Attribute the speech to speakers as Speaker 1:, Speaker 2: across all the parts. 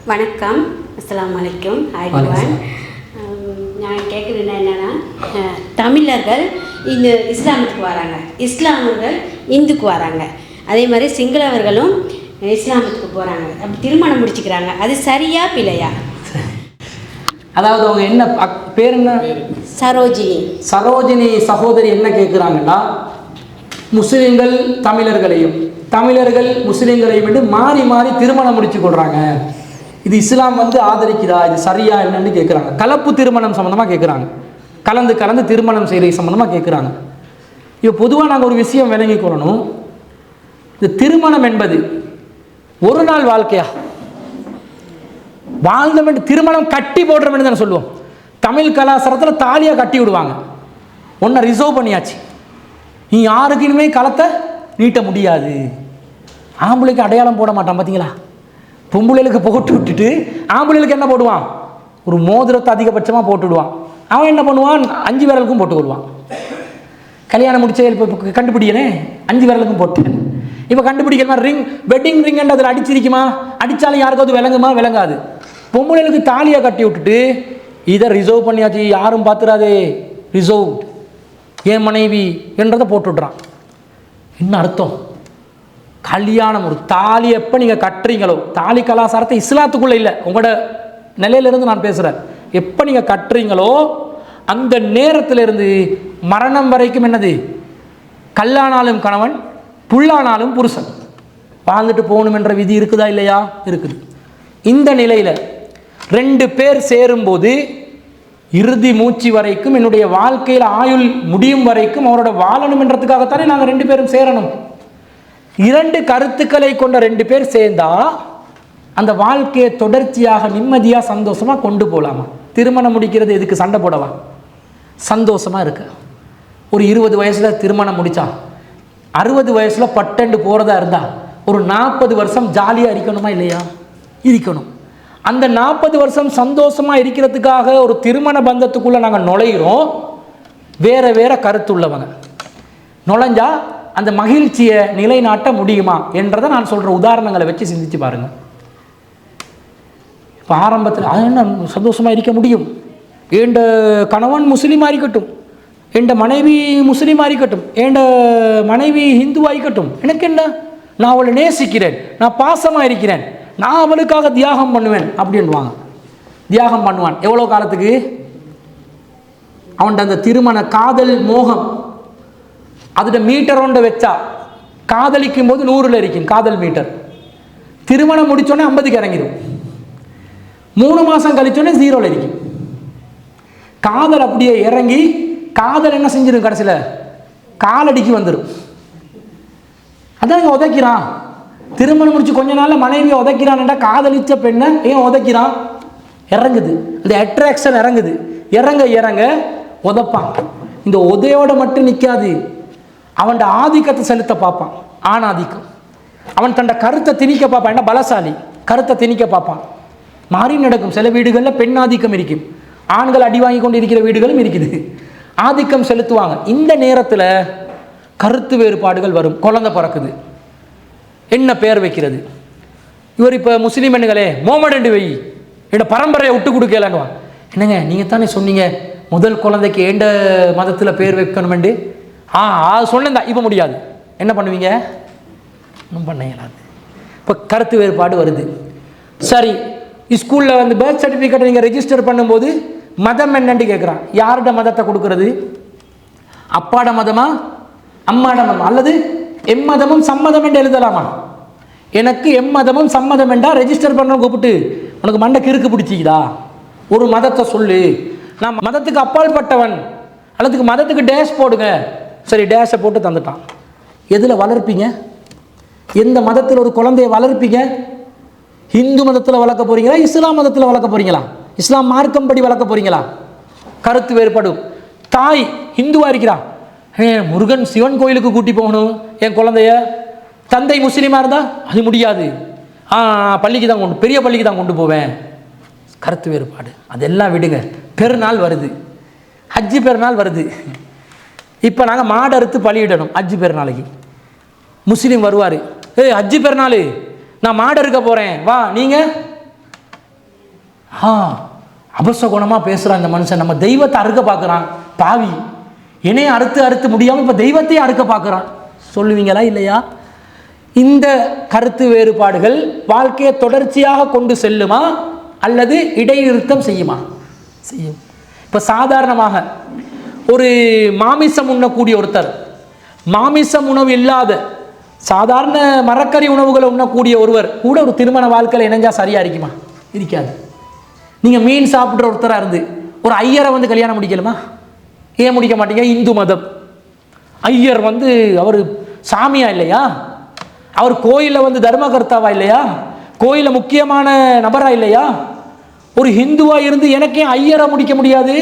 Speaker 1: வணக்கம், அஸ்ஸலாமு அலைக்கும். ஹாய்வான். நான் கேட்குறது என்னென்னா, தமிழர்கள் இந்த இஸ்லாமுக்கு வராங்க, இஸ்லாமர்கள் இந்துக்கு வராங்க, அதே மாதிரி சிங்களவர்களும் இஸ்லாமுக்கு போகிறாங்க, அப்படி திருமணம் முடிச்சுக்கிறாங்க. அது சரியா பிழையா?
Speaker 2: அதாவது அவங்க என்ன பேர் என்ன?
Speaker 1: சரோஜினி.
Speaker 2: சரோஜினி சகோதரி என்ன கேட்குறாங்கன்னா, முஸ்லீம்கள் தமிழர்களையும் தமிழர்கள் முஸ்லீம்களையும் வந்து மாறி மாறி திருமணம் முடிச்சு கொள்கிறாங்க. இது இஸ்லாம் வந்து ஆதரிக்குதா, இது சரியா என்னன்னு கேட்குறாங்க. கலப்பு திருமணம் சம்மந்தமாக கேட்குறாங்க, கலந்து கலந்து திருமணம் செய்கிறது சம்மந்தமாக கேட்குறாங்க. இப்போ பொதுவாக நாங்கள் ஒரு விஷயம் விளங்கி கொள்ளணும். இந்த திருமணம் என்பது ஒரு நாள் வாழ்க்கையா வாழ்ந்த திருமணம் கட்டி போடுற மாதிரி தானே சொல்லுவோம். தமிழ் கலாச்சாரத்தில் தாலியாக கட்டி விடுவாங்க, ஒன்றை ரிசர்வ் பண்ணியாச்சு, நீ யாருக்கு இனிமே களத்தை நீட்ட முடியாது. ஆம்பளைக்கு அடையாளம் போட மாட்டான் பார்த்தீங்களா, பொம்பளைகளுக்கு போட்டு விட்டுட்டு ஆம்பளைகளுக்கு என்ன போடுவான், ஒரு மோதிரத்தை அதிகபட்சமாக போட்டு விடுவான். அவன் என்ன பண்ணுவான், 5 விரலுக்கும் போட்டு விடுவான். கல்யாணம் முடிச்ச இப்போ கண்டுபிடிக்கனே 5 விரலுக்கும் போட்டேன். இப்போ கண்டுபிடிக்கணுமா, ரிங் வெட்டிங் ரிங் அதில் அடிச்சிருக்குமா, அடித்தாலும் யாருக்காவது விளங்குமா, விளங்காது. பொம்பளைகளுக்கு தாலியை கட்டி விட்டுட்டு இதை ரிசர்வ் பண்ணியாச்சு, யாரும் பார்த்துடாதே, ரிசர்வ் என் மனைவி என்றதை போட்டு விட்றான். என்ன அர்த்தம்? கல்யாணம் ஒரு தாலி எப்போ நீங்கள் கட்டுறீங்களோ, தாலி கலாச்சாரத்தை இஸ்லாத்துக்குள்ளே இல்லை, உங்களோட நிலையிலிருந்து நான் பேசுகிறேன். எப்போ நீங்கள் கட்டுறீங்களோ அந்த நேரத்திலிருந்து மரணம் வரைக்கும் என்னது, கல்லானாலும் கணவன், புல்லானாலும் புருஷன், வாழ்ந்துட்டு போகணும் என்ற விதி இருக்குதா இல்லையா? இருக்குது. இந்த நிலையில் 2 பேர் சேரும்போது இறுதி மூச்சு வரைக்கும், என்னுடைய வாழ்க்கையில் ஆயுள் முடியும் வரைக்கும் அவரோட வாழணும் என்றதுக்காகத்தானே நாங்கள் 2 பேரும் சேரணும். 2 கருத்துக்களை கொண்ட 2 பேர் சேர்ந்தா அந்த வாழ்க்கையை தொடர்ச்சியாக நிம்மதியாக சந்தோஷமாக கொண்டு போகலாமா? திருமணம் முடிக்கிறது எதுக்கு, சண்டை போடவா? சந்தோஷமாக இருக்கு. ஒரு 20 வயசில் திருமணம் முடித்தா 60 வயசில் பட்டண்டு போகிறதா இருந்தால் ஒரு 40 வருஷம் ஜாலியாக இருக்கணுமா இல்லையா? இருக்கணும். அந்த 40 வருஷம் சந்தோஷமாக இருக்கிறதுக்காக ஒரு திருமண பந்தத்துக்குள்ளே நாங்கள் நுழைகிறோம். வேறு வேறு கருத்துள்ளவங்க நுழைஞ்சா அந்த மகிழ்ச்சியை நிலைநாட்ட முடியுமா என்றதை நான் சொல்கிற உதாரணங்களை வச்சு சிந்திச்சு பாருங்கள். இப்போ ஆரம்பத்தில் அது என்ன சந்தோஷமாக இருக்க முடியும், என் கணவன் முஸ்லீமாக இருக்கட்டும், என் மனைவி முஸ்லீமாக இருக்கட்டும், என் மனைவி ஹிந்துவாக இருக்கட்டும், எனக்கு என்ன, நான் அவளை நேசிக்கிறேன், நான் பாசமாக இருக்கிறேன், நான் அவளுக்காக தியாகம் பண்ணுவேன் அப்படின்வாங்க. தியாகம் பண்ணுவான் எவ்வளோ காலத்துக்கு? அவன்கிட்ட அந்த திருமண காதல் மோகம் அதோட மீட்டர் ஒன்றை வச்சா காதலிக்கும் போது 100ல் இருக்கும் காதல் மீட்டர். திருமணம் முடிச்சோடனே 50க்கு இறங்கிடும். 3 மாதம் கழிச்சோடனே 0ல் இருக்கும். காதல் அப்படியே இறங்கி காதல் என்ன செஞ்சிடும், கடைசியில் காலடிக்கு வந்துடும். அதான் உதைக்கிறான். திருமணம் முடிச்சு கொஞ்ச நாள் மனைவியை உதைக்கிறான்டா, காதலிச்ச பெண்ணை ஏன் உதைக்கிறான்? இறங்குது, இந்த அட்ராக்ஷன் இறங்குது. இறங்க இறங்க உதைப்பான். இந்த உதையோட மட்டும் நிற்காது, அவன் ஆதிக்கத்தை செலுத்த பார்ப்பான், ஆணாதிக்கம். அவன் தன் கருத்தை திணிக்க பார்ப்பான், என்ன பலசாலி, கருத்தை திணிக்க பார்ப்பான். மாறி நடக்கும். சில வீடுகளில் பெண் ஆதிக்கம் இருக்கும், ஆண்கள் அடி வாங்கி கொண்டு இருக்கிற வீடுகளும் இருக்குது. ஆதிக்கம் செலுத்துவாங்க. இந்த நேரத்தில் கருத்து வேறுபாடுகள் வரும். குழந்தை பிறக்குது, என்ன பேர் வைக்கிறது? இவர் இப்போ முஸ்லீம் என்னங்களே மோமடண்டு வை, என்னோட பரம்பரையை விட்டு கொடுக்கலான்னுவான். என்னங்க நீங்கள் தானே சொன்னீங்க முதல் குழந்தைக்கு எந்த மதத்தில் பேர் வைக்கணுமெண்டு? அது சொன்னதா, இப்போ முடியாது. என்ன பண்ணுவீங்க? ஒன்றும் பண்ண இயலாது. இப்போ கருத்து வேறுபாடு வருது. சரி, ஸ்கூலில் வந்து பர்த் சர்டிஃபிகேட்டை நீங்கள் ரெஜிஸ்டர் பண்ணும்போது மதம் என்னன்னு கேட்குறான். யாரோட மதத்தை கொடுக்கறது? அப்பாட மதமா, அம்மாட மதம், அல்லது எம்மதமும் சம்மதம் என்று எழுதலாமா? எனக்கு எம்மதமும் சம்மதம் என்றா ரெஜிஸ்டர் பண்ண கூப்பிட்டு உனக்கு மண்டைக்கு இருக்கு பிடிச்சிக்குதா? ஒரு மதத்தை சொல்லு, நான் மதத்துக்கு அப்பாற்பட்டவன், அல்லதுக்கு மதத்துக்கு டேஷ் போடுங்க. சரி, டேஷை போட்டு தந்துட்டான். எதில் வளர்ப்பீங்க? எந்த மதத்தில் ஒரு குழந்தைய வளர்ப்பீங்க? ஹிந்து மதத்தில் வளர்க்க போகிறீங்களா, இஸ்லாம் மதத்தில் வளர்க்க போகிறீங்களா, இஸ்லாம் மார்க்கம் படி வளர்க்க போகிறீங்களா? கருத்து வேறுபடும். தாய் ஹிந்துவாக இருக்கிறான், முருகன் சிவன் கோயிலுக்கு கூட்டி போகணும் என் குழந்தைய. தந்தை முஸ்லீமாக இருந்தால் அது முடியாது, பள்ளிக்கு தான் கொண்டு, பெரிய பள்ளிக்கு தான் கொண்டு போவேன். கருத்து வேறுபாடு. அதெல்லாம் விடுங்க. பெருநாள் வருது, ஹஜ்ஜு பெருநாள் வருது. இப்போ நாங்கள் மாடு அறுத்து பலியிடணும் ஹஜ்ஜு பெருநாளைக்கு. முஸ்லீம் வருவார், ஹஜ்ஜு பெருநாள் நான் மாடு அறுக்க போகிறேன் வா, நீங்கள் அபசகுணமாக பேசுகிறான் இந்த மனுஷன், நம்ம தெய்வத்தை அறுக்க பார்க்குறான், பாவி என்னையே அறுத்து முடியாமல் இப்போ தெய்வத்தையே அறுக்க பார்க்குறான் சொல்லுவீங்களா இல்லையா? இந்த கருத்து வேறுபாடுகள் வாழ்க்கையை தொடர்ச்சியாக கொண்டு செல்லுமா அல்லது இடைநிறுத்தம் செய்யுமா? செய்யும். இப்போ சாதாரணமாக ஒரு மாமிசம் உண்ணக்கூடிய ஒருத்தர், மாமிசம் உணவு இல்லாத சாதாரண மரக்கறி உணவுகளை உண்ணக்கூடிய ஒருவர் கூட ஒரு திருமண வாழ்க்கையில் இணைஞ்சா சரியா இருக்குமா? இருக்காது. நீங்கள் மீன் சாப்பிட்ற ஒருத்தராக இருந்து ஒரு ஐயரை வந்து கல்யாணம் முடிக்கலுமா? ஏன் முடிக்க மாட்டீங்க? இந்து மதம் ஐயர் வந்து அவர் சாமியா இல்லையா? அவர் கோயிலில் வந்து தர்மகர்த்தாவா இல்லையா? கோயிலில் முக்கியமான நபரா இல்லையா? ஒரு ஹிந்துவா இருந்து எனக்கே ஐயரை முடிக்க முடியாது?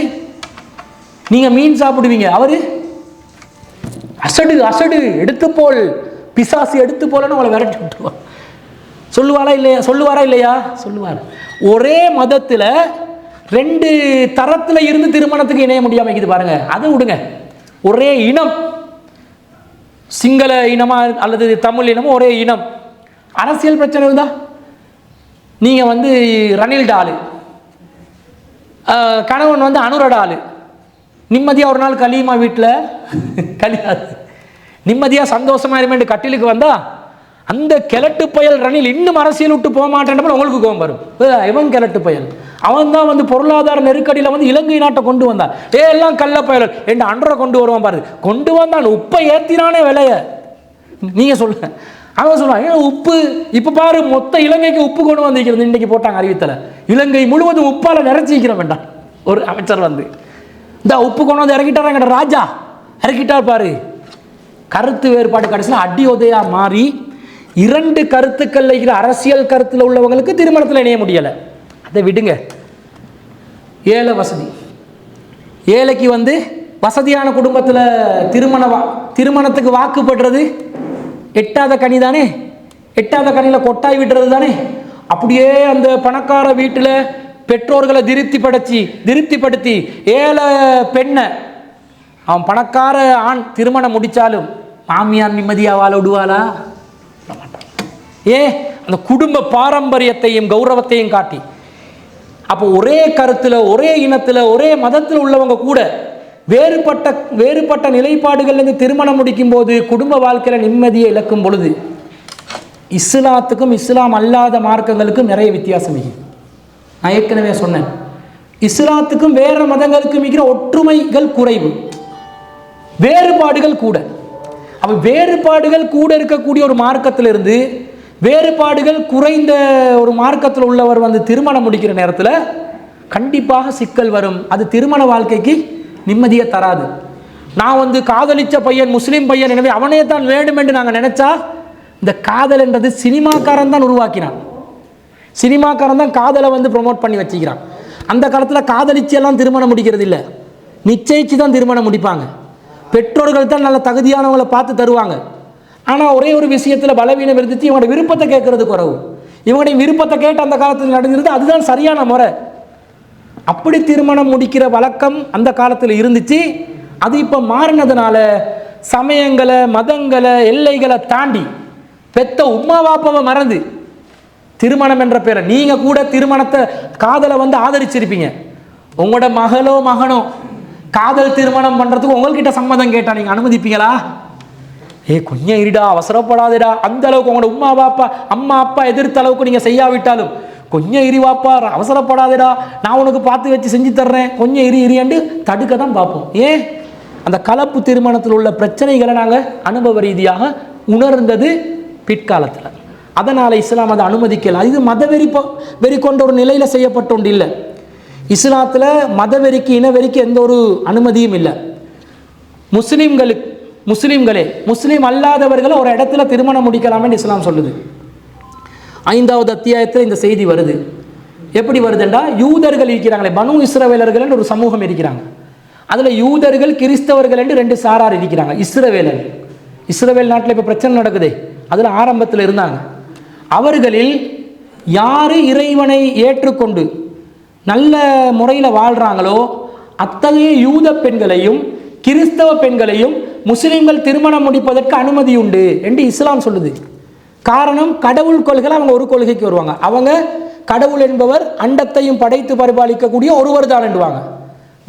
Speaker 2: நீங்க மீன் சாப்பிடுவீங்க, அவரு அசடு எடுத்து போல், பிசாசு எடுத்து போலன்னு அவளை விரட்டி விட்டுருவார். சொல்லுவாரா இல்லையா? சொல்லுவார். ஒரே மதத்தில் ரெண்டு தரத்தில் இருந்து திருமணத்துக்கு இணைய முடியாம இருக்குது பாருங்க. அதை விடுங்க, ஒரே இனம், சிங்கள இனமா அல்லது தமிழ் இனமோ ஒரே இனம், அரசியல் பிரச்சனை இருந்தா நீங்க வந்து ரணில்ட ஆளு, கணவன் வந்து அனுரட ஆளு, நிம்மதியா ஒரு நாள் கலியுமா வீட்டில்? கலியாது. நிம்மதியா சந்தோஷமா இருமேண்டு கட்டிலுக்கு வந்தா அந்த கிழட்டு பயல் ரணில் இன்னும் அரசியல் விட்டு போக மாட்டேன் உங்களுக்கு கோபம் வரும். இவன் கிழட்டு பயல், அவன் தான் வந்து பொருளாதார நெருக்கடியில் வந்து இலங்கை நாட்டை கொண்டு வந்தான். எல்லாம் கள்ள பயல் என் அன்றரை கொண்டு வருவான் பாரு, கொண்டு வந்தான் உப்பை ஏற்றினானே விலைய. நீங்க சொல்லுங்க, அவன் சொல்லுவான் ஏன் உப்பு இப்ப பாரு மொத்த இலங்கைக்கு உப்பு கொண்டு வந்திருக்கிறது. இன்னைக்கு போட்டாங்க அறிவித்தல, இலங்கை முழுவதும் உப்பால நிறைச்சிக்கிற வேண்டாம். ஒரு அமைச்சர் வந்து இந்த உப்பு கொண்டு வந்து இறக்கிட்டார், ராஜா இறக்கிட்டார் பாரு. கருத்து வேறுபாடு கடைசியில் அடி உதையா மாறி இரண்டு கருத்துக்கள் இருக்கிற அரசியல் கருத்தில் உள்ளவங்களுக்கு திருமணத்தில் இணைய முடியலை. அதை விடுங்க. ஏழை வசதி, ஏழைக்கு வந்து வசதியான குடும்பத்தில் திருமணத்துக்கு வாக்குப்படுறது எட்டாத கனி தானே, எட்டாத கனியில் கொட்டாய் விடுறது தானே. அப்படியே அந்த பணக்கார வீட்டில் பெற்றோர்களை திருப்திப்படுத்தி ஏழை பெண்ணை அவன் பணக்கார ஆண் திருமணம் முடித்தாலும் மாமியார் நிம்மதியாக வாழ விடுவாளா? அந்த குடும்ப பாரம்பரியத்தையும் கௌரவத்தையும் காட்டி. அப்போ ஒரே கருத்தில், ஒரே இனத்தில், ஒரே மதத்தில் உள்ளவங்க கூட வேறுபட்ட நிலைப்பாடுகள்லேருந்து திருமணம் முடிக்கும் போது குடும்ப வாழ்க்கையில் நிம்மதியை இழக்கும் பொழுது இஸ்லாத்துக்கும் இஸ்லாம் அல்லாத மார்க்கங்களுக்கும் நிறைய வித்தியாசம் இருக்குது. நான் ஏற்கனவே சொன்னேன், இஸ்லாத்துக்கும் வேறு மதங்களுக்கும் இருக்கிற ஒற்றுமைகள் குறைவு, வேறுபாடுகள் கூட. அப்போ வேறுபாடுகள் கூட இருக்கக்கூடிய ஒரு மார்க்கத்திலிருந்து வேறுபாடுகள் குறைந்த ஒரு மார்க்கத்தில் உள்ளவர் வந்து திருமணம் முடிக்கிற நேரத்தில் கண்டிப்பாக சிக்கல் வரும். அது திருமண வாழ்க்கைக்கு நிம்மதியை தராது. நான் வந்து காதலிச்ச பையன் முஸ்லீம் பையன், எனவே அவனே தான் வேண்டும் என்று நாங்கள் நினைச்சா இந்த காதல் என்றது சினிமாக்காரன் தான் உருவாக்கினான். சினிமாக்காரன் தான் காதலை வந்து ப்ரொமோட் பண்ணி வச்சுக்கிறான். அந்த காலத்தில் காதலிச்சு எல்லாம் திருமணம் முடிக்கிறது இல்லை, நிச்சயிச்சு தான் திருமணம் முடிப்பாங்க. பெற்றோர்கள் தான் நல்ல தகுதியானவங்களை பார்த்து தருவாங்க. ஆனால் ஒரே ஒரு விஷயத்தில் பலவீனம் இருந்துச்சு, இவங்களோட விருப்பத்தை கேட்கறது குறவு. இவங்களுடைய விருப்பத்தை கேட்டு அந்த காலத்தில் நடந்திருது, அதுதான் சரியான முறை. அப்படி திருமணம் முடிக்கிற வழக்கம் அந்த காலத்தில் இருந்துச்சு. அது இப்போ மாறினதுனால சமயங்களை மதங்களை எல்லைகளை தாண்டி பெத்த உம்மா வாப்பாவை மறந்து திருமணம் என்ற பேரை நீங்கள் கூட திருமணத்தை காதலை வந்து ஆதரிச்சிருப்பீங்க. உங்களோட மகளோ மகனோ காதல் திருமணம் பண்ணுறதுக்கு உங்கள்கிட்ட சம்மதம் கேட்டால் நீங்கள் அனுமதிப்பீங்களா? கொஞ்சம் இருடா, அவசரப்படாதடா, அந்த அளவுக்கு உங்களோட உம்மா பாப்பா அம்மா அப்பா எதிர்த்த அளவுக்கு நீங்கள் செய்யாவிட்டாலும் கொஞ்சம் இரிவாப்பா, அவசரப்படாதடா, நான் உனக்கு பார்த்து வச்சு செஞ்சு தர்றேன், கொஞ்சம் இரியாண்டு தடுக்க தான் பார்ப்போம். அந்த கலப்பு திருமணத்தில் உள்ள பிரச்சனைகளை நாங்கள் அனுபவ ரீதியாக உணர்ந்தது பிற்காலத்தில். அதனால் இஸ்லாம் அதை அனுமதிக்கலாம். இது வெறி கொண்ட ஒரு நிலையில் செய்யப்பட்ட ஒன்று இல்லை. இஸ்லாத்தில் மதவெறிக்கு இனவெறிக்கு எந்த ஒரு அனுமதியும் இல்லை. முஸ்லீம் அல்லாதவர்களை ஒரு இடத்துல திருமணம் முடிக்கலாமே இஸ்லாம் சொல்லுது. 5வது அத்தியாயத்தில் இந்த செய்தி வருது. எப்படி வருதுண்டா, யூதர்கள் இருக்கிறாங்களே, பனு இஸ்ரவேலர்கள் ஒரு சமூகம் இருக்கிறாங்க. அதில் யூதர்கள் கிறிஸ்தவர்கள் என்று 2 சாரார் இருக்கிறாங்க. இஸ்ரவேல் நாட்டில் இப்போ பிரச்சனை நடக்குது, அதில் ஆரம்பத்தில் இருந்தாங்க. அவர்களில் யார் இறைவனை ஏற்றுக்கொண்டு நல்ல முறையில் வாழ்கிறாங்களோ அத்தகைய யூத பெண்களையும் கிறிஸ்தவ பெண்களையும் முஸ்லீம்கள் திருமணம் முடிப்பதற்கு அனுமதி உண்டு என்று இஸ்லாம் சொல்லுது. காரணம், கடவுள் கொள்கை அவங்க ஒரு கொள்கைக்கு வருவாங்க. அவங்க கடவுள் என்பவர் அண்டத்தையும் படைத்து பரிபாலிக்கக்கூடிய ஒருவர் தான் என்றுவாங்க,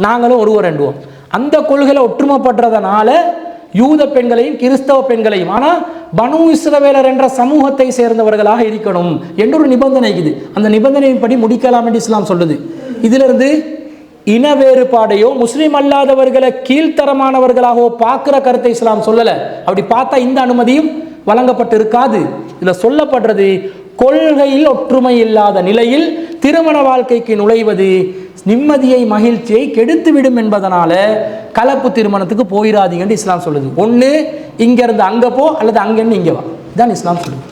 Speaker 2: நாங்களும் ஒருவர் என்றுவோம். அந்த கொள்கையில் ஒற்றுமைப்படுறதுனால யூத பெண்களையும் கிறிஸ்தவ பெண்களையும், ஆனால் பனு இஸ்ரவேலர் என்ற சமூகத்தை சேர்ந்தவர்களாக இருக்கணும் என்ற ஒரு நிபந்தனை இருக்குது. அந்த நிபந்தனையின்படி முடிக்கலாம் என்று இஸ்லாம் சொல்லுது. இதிலிருந்து இன வேறுபாடையோ முஸ்லீம் அல்லாதவர்களை கீழ்த்தரமானவர்களாகவோ பார்க்குற கருத்தை இஸ்லாம் சொல்லலை. அப்படி பார்த்தா இந்த அனுமதியும் வழங்கப்பட்டு இருக்காது. இதில் சொல்லப்படுறது கொள்கையில் ஒற்றுமை இல்லாத நிலையில் திருமண வாழ்க்கைக்கு நுழைவது நிம்மதியை மகிழ்ச்சியை கெடுத்துவிடும் என்பதனால கலப்பு திருமணத்துக்கு போயிடாதீங்கன்னு இஸ்லாம் சொல்லுது. ஒன்று இங்கேருந்து அங்கே போ அல்லது அங்கேருந்து இங்கே வா, இதுதான் இஸ்லாம் சொல்லுது.